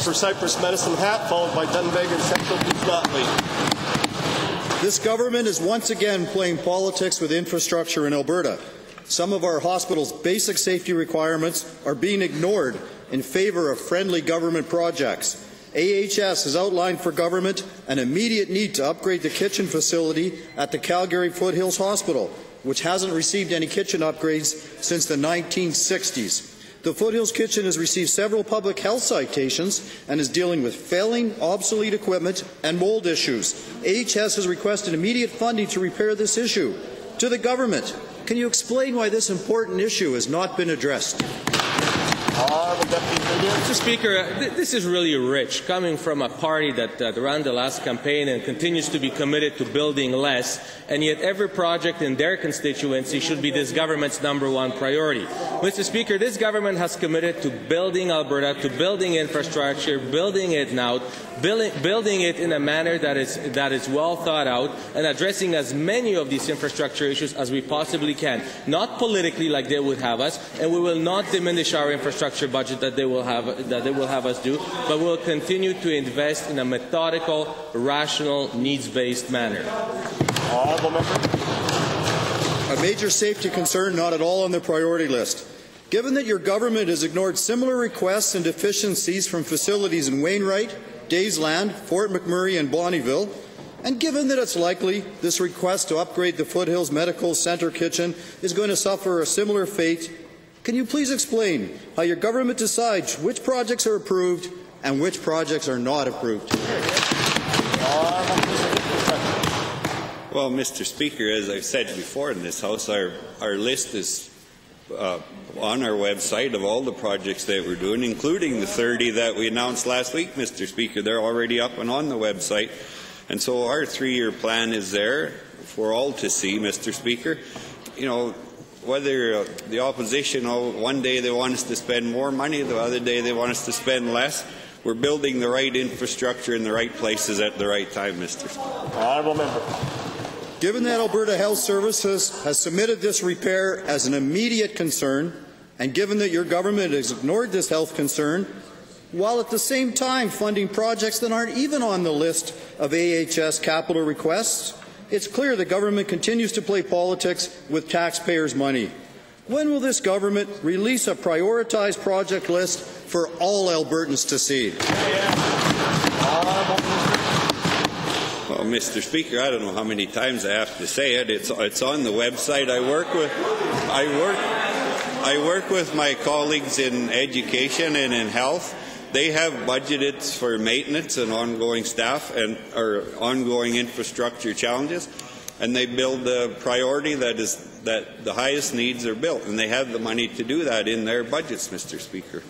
For Cypress-Medicine hat, followed by Dunvegan Central, please not late. This government is once again playing politics with infrastructure in Alberta. Some of our hospitals' basic safety requirements are being ignored in favour of friendly government projects. AHS has outlined for government an immediate need to upgrade the kitchen facility at the Calgary Foothills Hospital, which hasn't received any kitchen upgrades since the 1960s. The Foothills Kitchen has received several public health citations and is dealing with failing, obsolete equipment and mold issues. AHS has requested immediate funding to repair this issue. To the government, can you explain why this important issue has not been addressed? Mr. Speaker, this is really rich, coming from a party that ran the last campaign and continues to be committed to building less, and yet every project in their constituency should be this government's #1 priority. Mr. Speaker, this government has committed to building Alberta, to building infrastructure, building it now, building it in a manner that is well thought out, and addressing as many of these infrastructure issues as we possibly can, not politically like they would have us, and we will not diminish our infrastructure budget that they will have us do, but we will continue to invest in a methodical, rational, needs-based manner. A major safety concern not at all on the priority list. Given that your government has ignored similar requests and deficiencies from facilities in Wainwright, Daysland, Fort McMurray and Bonnyville, and given that it's likely this request to upgrade the Foothills Medical Centre kitchen is going to suffer a similar fate, can you please explain how your government decides which projects are approved and which projects are not approved? Well, Mr. Speaker, as I've said before in this House, our list is on our website of all the projects that we're doing, including the 30 that we announced last week, Mr. Speaker. They're already up and on the website. And so our 3-year plan is there for all to see, Mr. Speaker. You know, whether the opposition, one day they want us to spend more money, the other day they want us to spend less, we're building the right infrastructure in the right places at the right time, Mr. Speaker. Honourable member. Given that Alberta Health Services has submitted this repair as an immediate concern, and given that your government has ignored this health concern, while at the same time funding projects that aren't even on the list of AHS capital requests, it's clear the government continues to play politics with taxpayers' money. When will this government release a prioritized project list for all Albertans to see? Well, Mr. Speaker, I don't know how many times I have to say it. It's on the website. I work with my colleagues in education and in health. They have budgeted for maintenance and ongoing staff and ongoing infrastructure challenges, and they build the priority that the highest needs are built, and they have the money to do that in their budgets, Mr. Speaker.